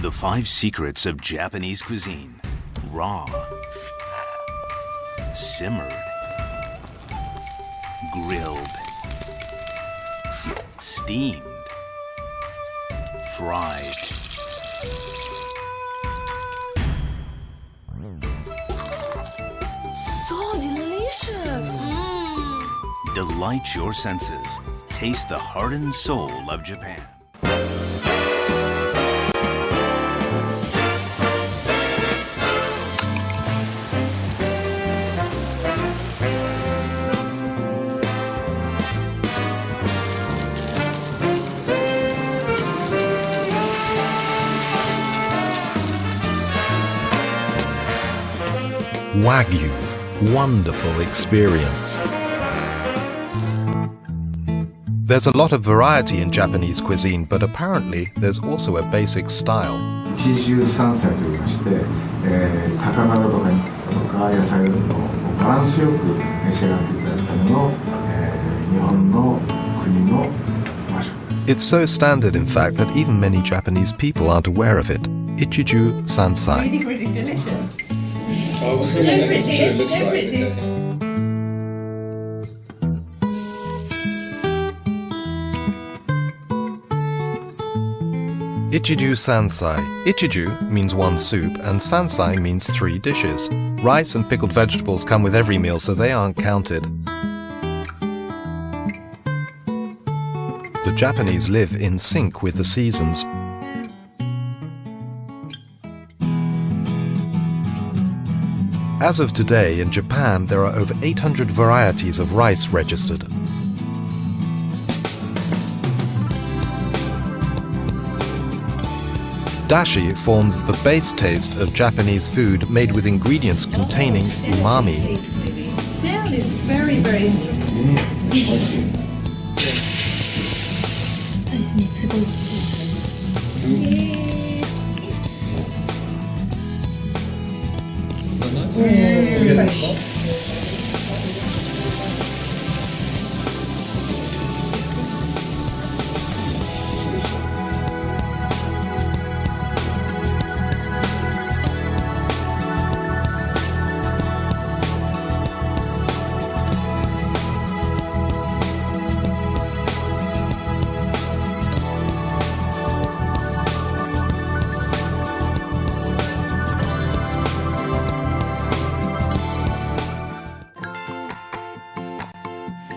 The 5 secrets of Japanese cuisine. Raw, simmered, grilled, steamed, fried, So delicious! Delight your senses. Taste the heart and soul of Japan. Wagyu, wonderful experience. There's a lot of variety in Japanese cuisine, but apparently there's also a basic style. 一汁三菜といいまして、魚だとか肉とか野菜だとかバランスよく召し上がっていただくための、日本の国の和食です。 It's so standard, in fact, that even many Japanese people aren't aware of it. Ichiju Sansai. Really, really delicious. Oh, what's the name? Let's try it. Ichiju Sansai. Ichiju means one soup and Sansai means 3 dishes. Rice and pickled vegetables come with every meal, so they aren't counted. The Japanese live in sync with the seasons. As of today, in Japan, there are over 800 varieties of rice registered. Dashi forms the base taste of Japanese food made with ingredients containing umami. That is very, very strong. そうですね、すごい。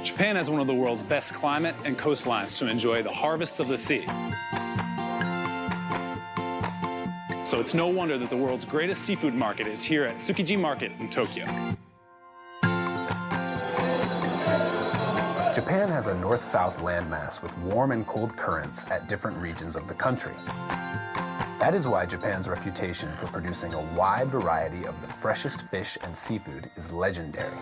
Japan has one of the world's best climate and coastlines to enjoy the harvests of the sea. So it's no wonder that the world's greatest seafood market is here at Tsukiji Market in Tokyo. Japan has a north-south landmass with warm and cold currents at different regions of the country. That is why Japan's reputation for producing a wide variety of the freshest fish and seafood is legendary.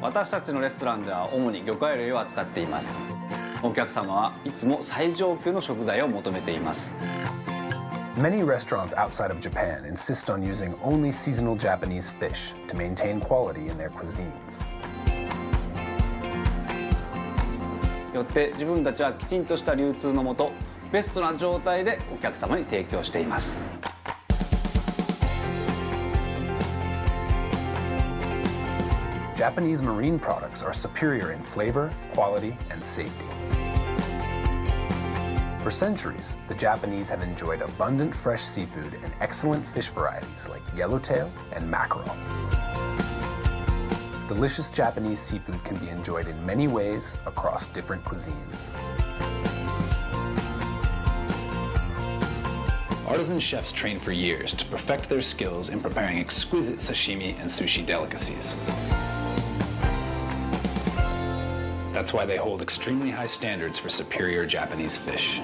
私たちのレストランでは主に魚介類を扱っています。お客様はいつも最上級の食材を求めています。 Many restaurants outside of Japan insist on using only seasonal Japanese fish to maintain quality in their cuisines. よって自分たちはきちんとした流通のもと、ベストな状態でお客様に提供しています。 Japanese marine products are superior in flavor, quality, and safety. For centuries, the Japanese have enjoyed abundant fresh seafood and excellent fish varieties like yellowtail and mackerel. Delicious Japanese seafood can be enjoyed in many ways across different cuisines. Artisan chefs train for years to perfect their skills in preparing exquisite sashimi and sushi delicacies. That's why they hold extremely high standards for superior Japanese fish.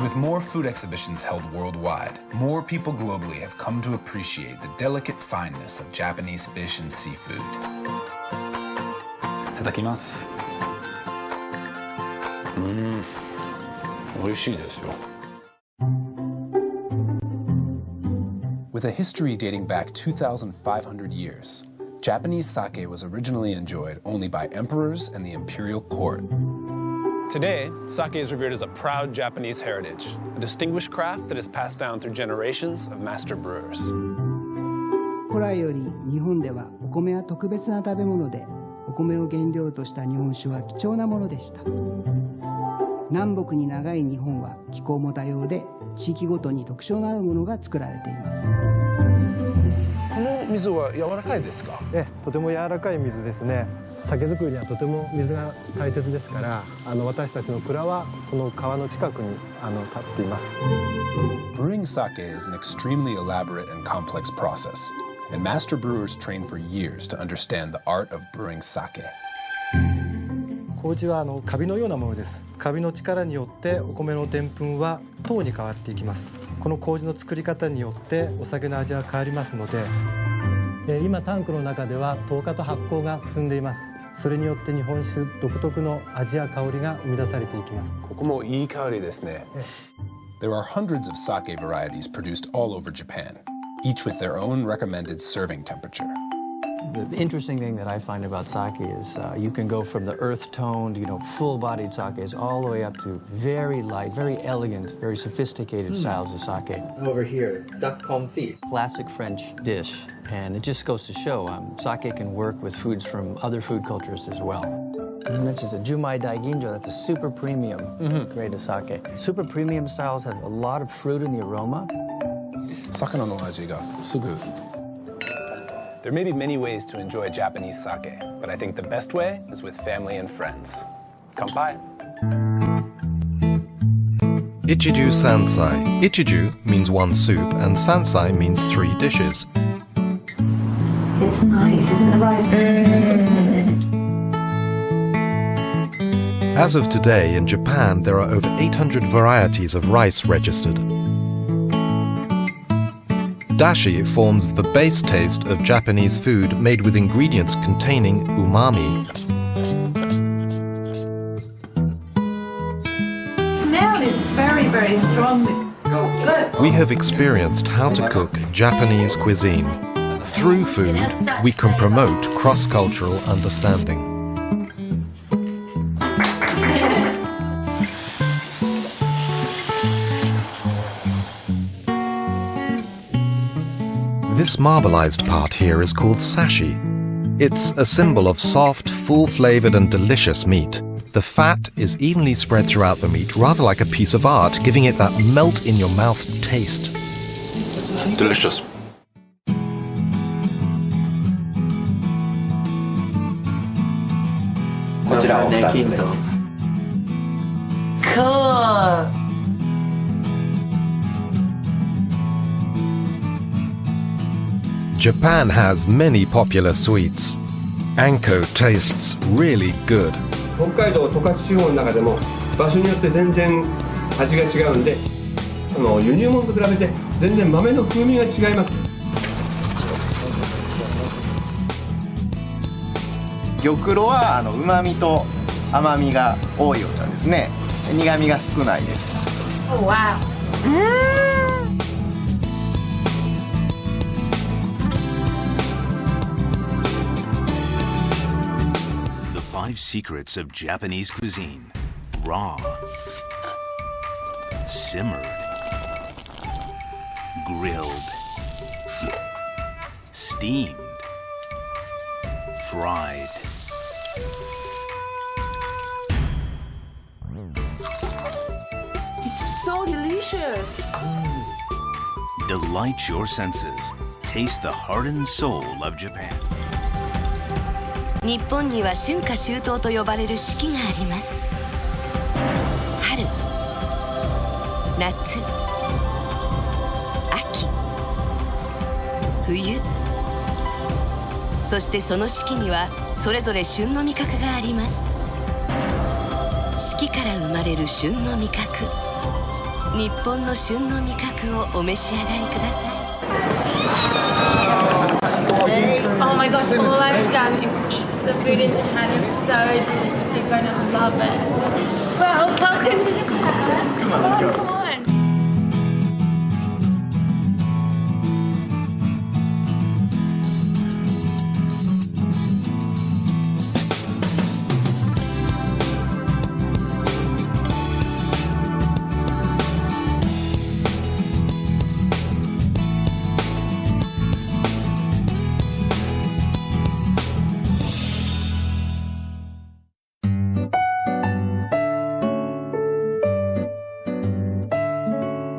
With more food exhibitions held worldwide, more people globally have come to appreciate the delicate fineness of Japanese fish and seafood. いただきます。美味しいですよ。 With a history dating back 2,500 years, Japanese sake was originally enjoyed only by emperors and the imperial court. Today, sake is revered as a proud Japanese heritage, a distinguished craft that is passed down through generations of master brewers. 古来より日本ではお米は特別な食べ物で、お米を原料とした日本酒は貴重なものでした。南北に長い日本は気候も多様で、地域ごとに特徴のあるものが作られています。この水は柔らかいですか？とても柔らかい水ですね。酒造りにはとても水が大切ですから、私たちの蔵はこの川の近くに立っています。Brewing sake is an extremely elaborate and complex process, and master brewers train for years to understand the art of brewing sake. 麹はカビのようなものです。カビの力によってお米のでんぷんは糖に変わっていきます。この麹の作り方によってお酒の味は変わりますので、今タンクの中では糖化と発酵が進んでいます。それによって日本酒独特の味や香りが生み出されていきます。ここもいい香りですね。There are hundreds of sake varieties produced all over Japan, each with their own recommended serving temperature. The interesting thing that I find about sake is you can go from the earth-toned, full-bodied sakes all the way up to very light, very elegant, very sophisticated styles of sake. Over here, duck confit. Classic French dish. And it just goes to show sake can work with foods from other food cultures as well. You mentioned the Jumai Daiginjo, that's a super premium grade of sake. Super premium styles have a lot of fruit in the aroma. 魚の味がすぐ。There may be many ways to enjoy Japanese sake, but I think the best way is with family and friends. Kanpai! Ichiju Sansai. Ichiju means one soup and Sansai means 3 dishes. It's nice, isn't it, rice? As of today, in Japan, there are over 800 varieties of rice registered. Dashi forms the base taste of Japanese food made with ingredients containing umami. Smell is very, very strong. Good. We have experienced how to cook Japanese cuisine. Through food, we can promote cross-cultural understanding. This marbleized part here is called sashi. It's a symbol of soft, full-flavored and delicious meat. The fat is evenly spread throughout the meat, rather like a piece of art, giving it that melt-in-your-mouth taste. Delicious. Cool. Japan has many popular sweets. Anko tastes really good. 北海道十勝地方の中でも場所によって全然味が違うんで、輸入物と比べて全然豆の風味が違います。玉露は旨味と甘みが多いお茶ですね。苦味が少ないです。Oh, wow. The 5 secrets of Japanese cuisine: raw, simmered, grilled, steamed, fried. It's so delicious. Delight your senses. Taste the heart and soul of Japan. 日本には春夏秋冬と呼ばれる四季があります。春、夏、秋、冬、そしてその四季にはそれぞれ旬の味覚があります。四季から生まれる旬の味覚、日本の旬の味覚をお召し上がりください。Oh my gosh, all I've done is eat the food in Japan. It's so delicious. You're going to love it. Well, welcome to Japan. Come on, come on.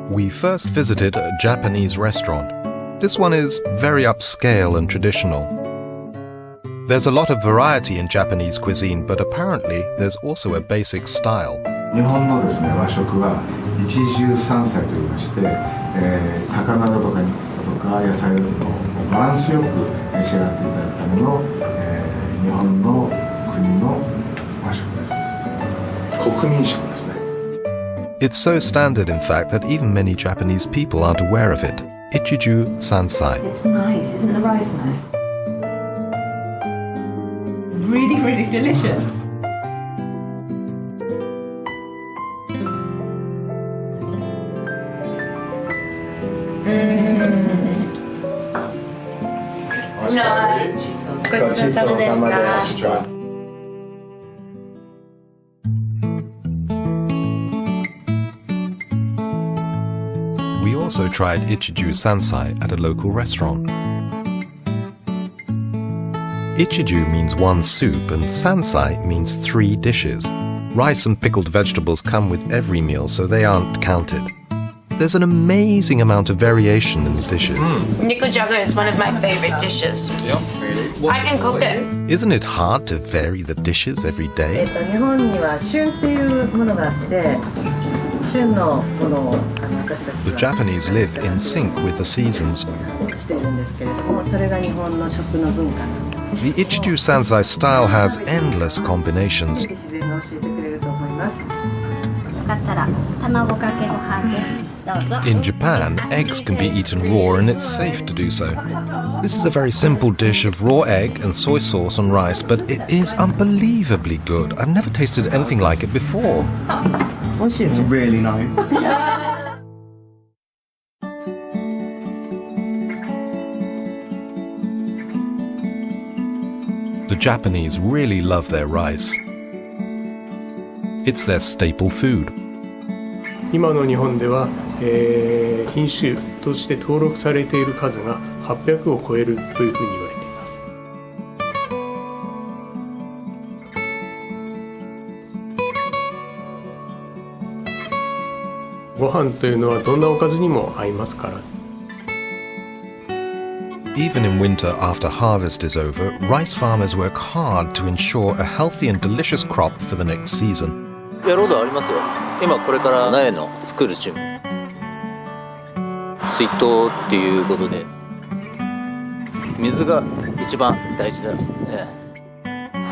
We first visited a Japanese restaurant. This one is very upscale and traditional. There's a lot of variety in Japanese cuisine, but apparently there's also a basic style. 日本のですね和食は一汁三菜といいまして、魚だとか野菜だとかをバランスよく召し上がっていただくための、日本の国の和食です。国民食ですね。It's so standard, in fact, that even many Japanese people aren't aware of it. Ichiju Sansai. It's nice, isn't the rice nice? Really, really delicious. We also tried Ichiju Sansai at a local restaurant. Ichiju means one soup and Sansai means 3 dishes. Rice and pickled vegetables come with every meal, so they aren't counted. There's an amazing amount of variation in the dishes. Nikujaga is one of my favorite dishes. Yeah. I can cook it. Isn't it hard to vary the dishes every day? 日本には旬っていうものがあって、旬のものを私たち The Japanese live in sync with the seasons. しているんですけれども、それが日本の食の文化なんです。 The Ichiju Sansai style has endless combinations. 自然が教えてくれると思います。よかったら卵かけご飯です。 In Japan, eggs can be eaten raw and it's safe to do so. This is a very simple dish of raw egg and soy sauce on rice, but it is unbelievably good. I've never tasted anything like it before. It's really nice. The Japanese really love their rice. It's their staple food. 今の日本では、品種として登録されている数が800を超えるというふうに言われています。ご飯というのはどんなおかずにも合いますから。 Even in winter after harvest is over, rice farmers work hard to ensure a healthy and delicious crop for the next season. やろうとありますよ。今これから苗の作る準備。水筒っていうことで水が一番大事だ。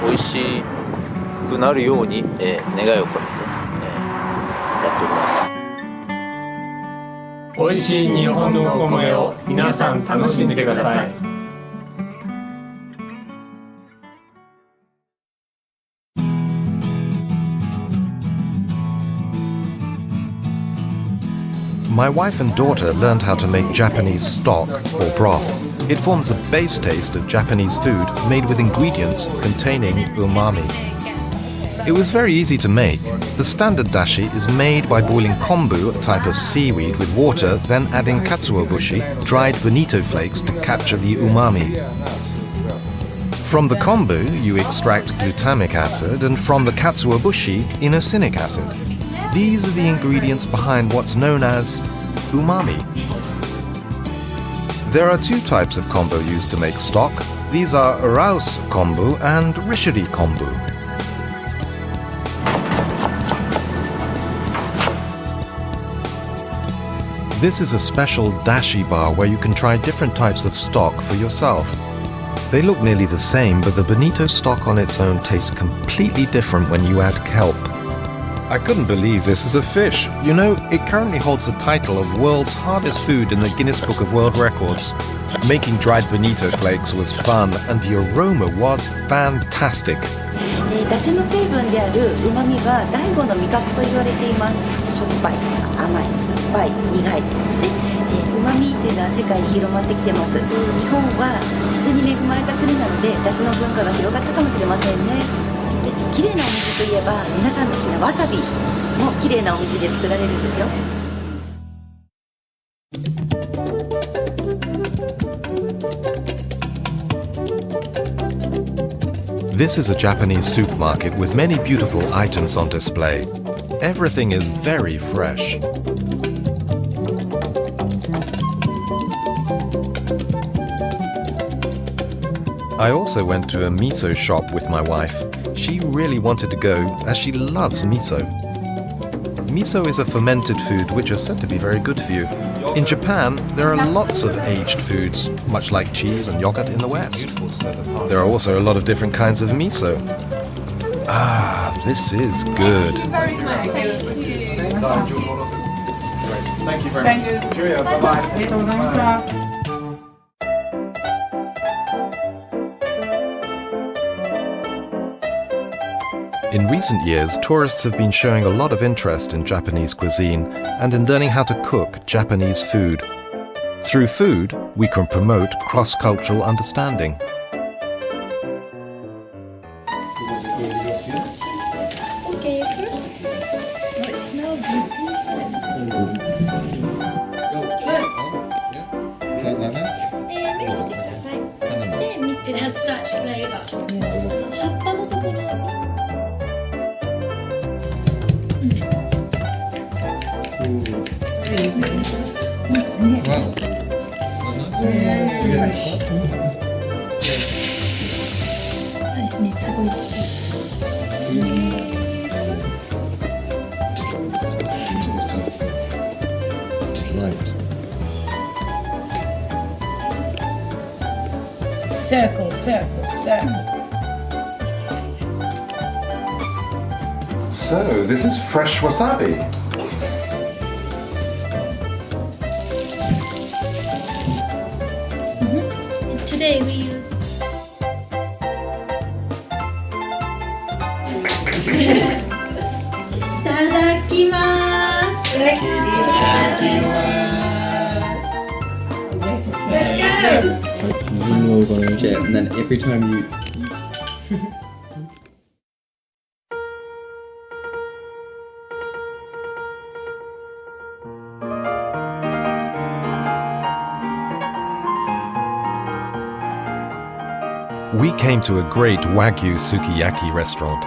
美味しくなるように、願いを込めて、やっております。 美味しい日本のお米を皆さん楽しんでください。My wife and daughter learned how to make Japanese stock or broth. It forms the base taste of Japanese food made with ingredients containing umami. It was very easy to make. The standard dashi is made by boiling kombu, a type of seaweed, with water, then adding katsuobushi, dried bonito flakes, to capture the umami. From the kombu, you extract glutamic acid, and from the katsuobushi, inosinic acid. These are the ingredients behind what's known as umami. There are 2 types of kombu used to make stock. These are Araus kombu and Rishiri kombu. This is a special dashi bar where you can try different types of stock for yourself. They look nearly the same, but the bonito stock on its own tastes completely different when you add kelp. I couldn't believe this is a fish. You know, it currently holds the title of world's hardest food in the Guinness Book of World Records. Making dried bonito flakes was fun, and the aroma was fantastic. 出汁の成分である旨味は第5の味覚と言われています。しょっぱい、甘い、酸っぱい、苦い。で、旨味っていうのは世界に広まってきてます。日本は水に恵まれた国なので出汁の文化が広がったかもしれませんね。で、きれいなお水といえば皆さんの好きなわさびもきれいなお水で作られるんですよ。This is a Japanese supermarket with many beautiful items on display. Everything is very fresh. I also went to a miso shop with my wife. She really wanted to go as she loves miso. Miso is a fermented food which is said to be very good for you. In Japan, there are lots of aged foods, much like cheese and yogurt in the West. There are also a lot of different kinds of miso. Ah, this is good. Very much. Thank you. Thank you very much. Cheerio. Bye-bye. ありがとうございました。In recent years, tourists have been showing a lot of interest in Japanese cuisine and in learning how to cook Japanese food. Through food, we can promote cross-cultural understanding. Okay, first. Oh, it smells good. It has such flavor. 葉っぱのところ。そうですね、すごい。Circle, circle, circle. So, this is fresh wasabi. Today we use. いただきます。いただきます。Let's go. Yeah, and then every time you We came to a great Wagyu sukiyaki restaurant.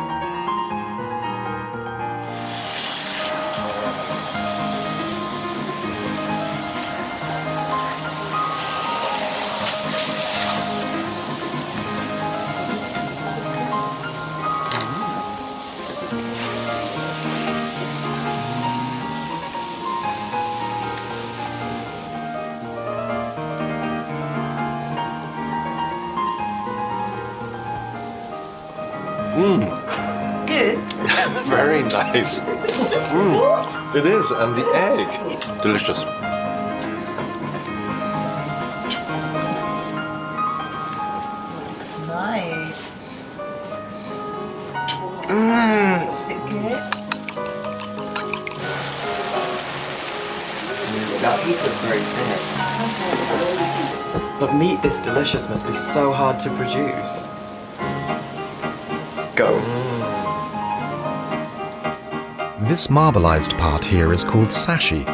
Good. Very nice. It is, and the egg. Delicious. It's nice. Is it good? that piece looks very thin. But meat this delicious must be so hard to produce. Go. This marbleized part here is called sashi.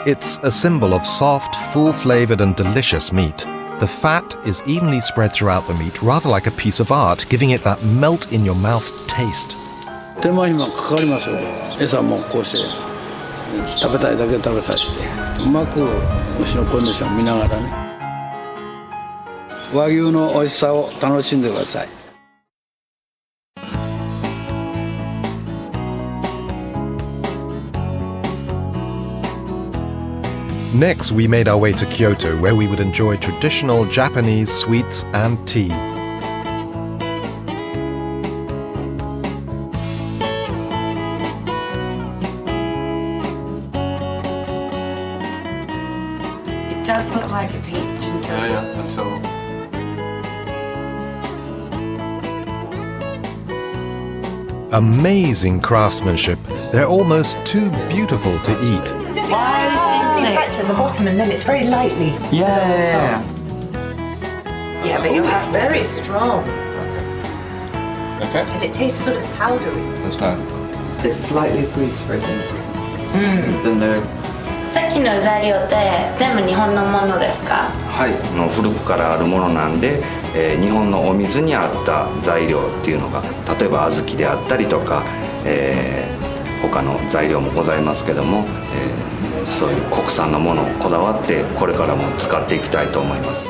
It's a symbol of soft, full-flavored and delicious meat. The fat is evenly spread throughout the meat, rather like a piece of art, giving it that melt-in-your-mouth taste. 手間暇かかりますよ。餌もこうして食べたいだけ食べさせて、うまく牛のコンディション見ながらね、和牛の美味しさを楽しんでください。Next, we made our way to Kyoto, where we would enjoy traditional Japanese sweets and tea. It does look like a peach until... Amazing craftsmanship. They're almost too beautiful to eat. Back to the bottom and then it's very lightly. Yeah. Yeah, but you'll have It's very strong. Okay. And it tastes sort of powdery. That's nice. It's slightly sweet, I think. Than the... さっきの材料って全部日本のものですか？はい、古くからあるものなんで、日本のお水に合った材料っていうのが、例えば小豆であったりとか、他の材料もございますけども、そういう国産のものをこだわってこれからも使っていきたいと思います。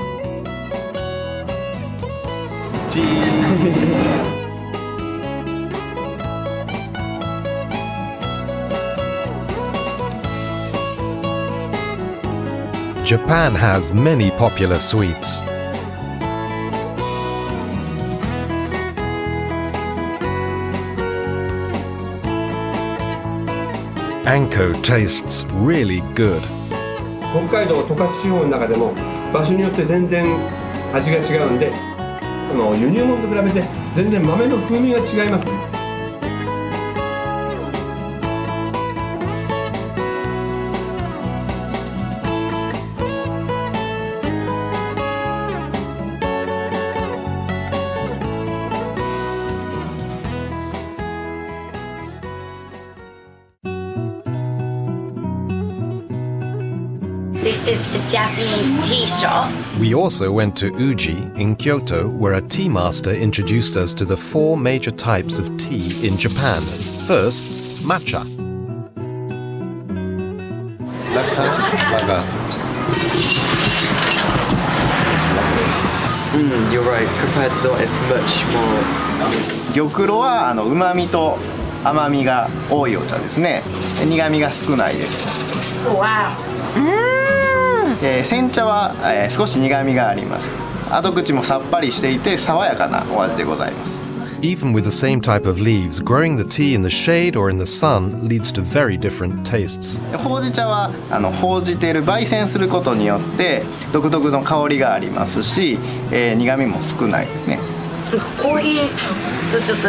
Japan has many popular sweets. Anko tastes really good. 北海道十勝地方の中でも場所によって全然味が違うんで、輸入物と比べて全然豆の風味が違います。This is the Japanese tea shop. We also went to Fuji in Kyoto, where a tea master introduced us to the 4 major types of tea in Japan. First, matcha. Left hand, like that. You're right. Compared to the one, it's much more sweet. 玉露は旨味と甘みが多いお茶ですね。苦味が少ないです。Wow. 煎茶は、少し苦味があります。後口もさっぱりしていて爽やかなお味でございます。Even with the same type of leaves, growing the tea in the shade or in the sun leads to very different tastes. ほうじ茶はほうじている焙煎することによって独特の香りがありますし、苦味も少ないですね。コーヒーとちょっと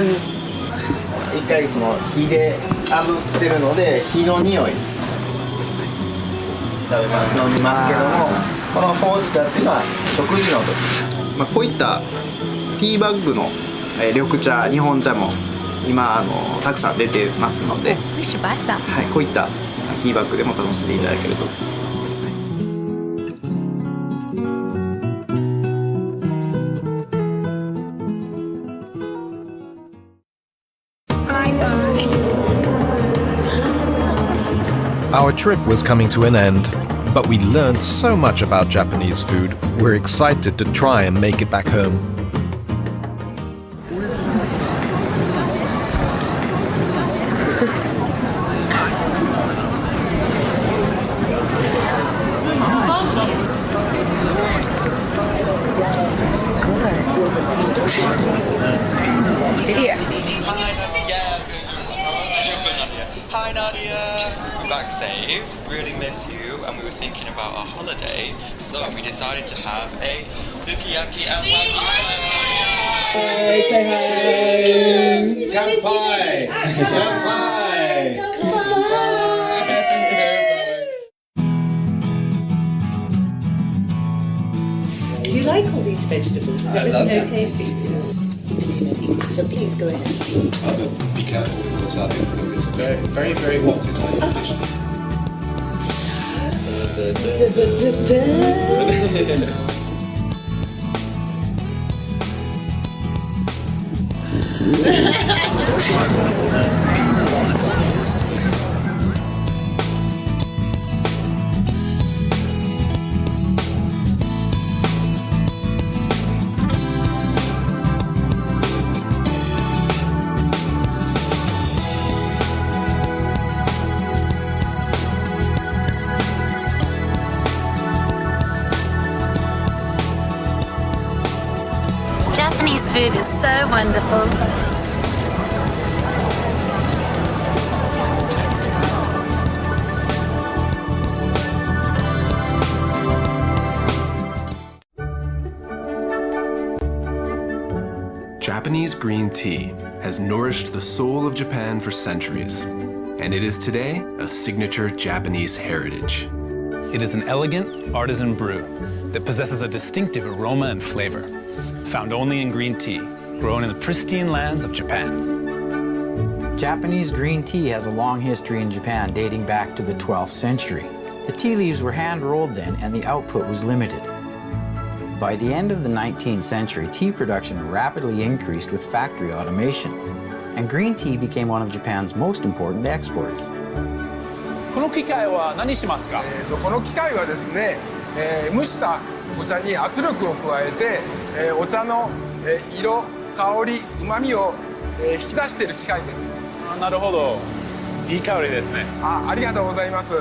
一回その火で炙ってるので火の匂い飲みますけども、このほうじ茶っていうのは食事の時、こういったティーバッグの緑茶、日本茶も今たくさん出てますので、はい、こういったティーバッグでも楽しんでいただけると。Our trip was coming to an end, but we learned so much about Japanese food, we're excited to try and make it back home. It's good. Video. Hi Nadia, we're back safe, really miss you, and we were thinking about our holiday, so we decided to have a sukiyaki and wagyu. Hey, say hi! Kanpai! Kanpai! Do you like all these vegetables? Is everything okay for you? So please go ahead. Be careful with the wasabi because it's very, very, very hot. It's like Japanese food is so wonderful. Japanese green tea has nourished the soul of Japan for centuries, and it is today a signature Japanese heritage. It is an elegant, artisan brew that possesses a distinctive aroma and flavor, found only in green tea, grown in the pristine lands of Japan. Japanese green tea has a long history in Japan dating back to the 12th century. The tea leaves were hand-rolled then and the output was limited. By the end of the 19th century, tea production rapidly increased with factory automation, and green tea became one of Japan's most important exports. この機械は何しますか？この機械はですね、蒸したお茶に圧力を加えて、お茶の色、香り、旨味を引き出している機械です。なるほど。いい香りですね。ありがとうございます。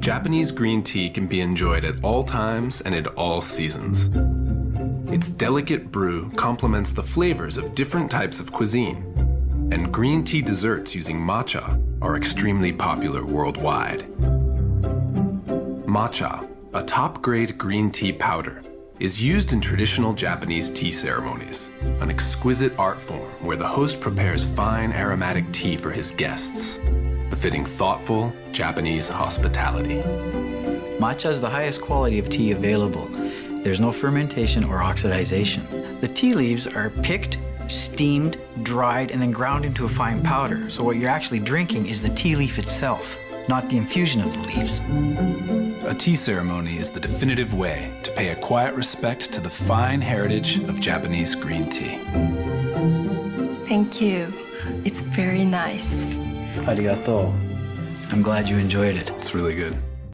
Japanese green tea can be enjoyed at all times and in all seasons. Its delicate brew complements the flavors of different types of cuisine, and green tea desserts using matcha are extremely popular worldwide. Matcha, a top-grade green tea powder, is used in traditional Japanese tea ceremonies, an exquisite art form where the host prepares fine aromatic tea for his guests, befitting thoughtful Japanese hospitality. Matcha is the highest quality of tea available. There's no fermentation or oxidization. The tea leaves are picked, steamed, dried, and then ground into a fine powder. So what you're actually drinking is the tea leaf itself, not the infusion of the leaves. A tea ceremony is the definitive way to pay a quiet respect to the fine heritage of Japanese green tea. Thank you. It's very nice. Arigato. I'm glad you enjoyed it. It's really good.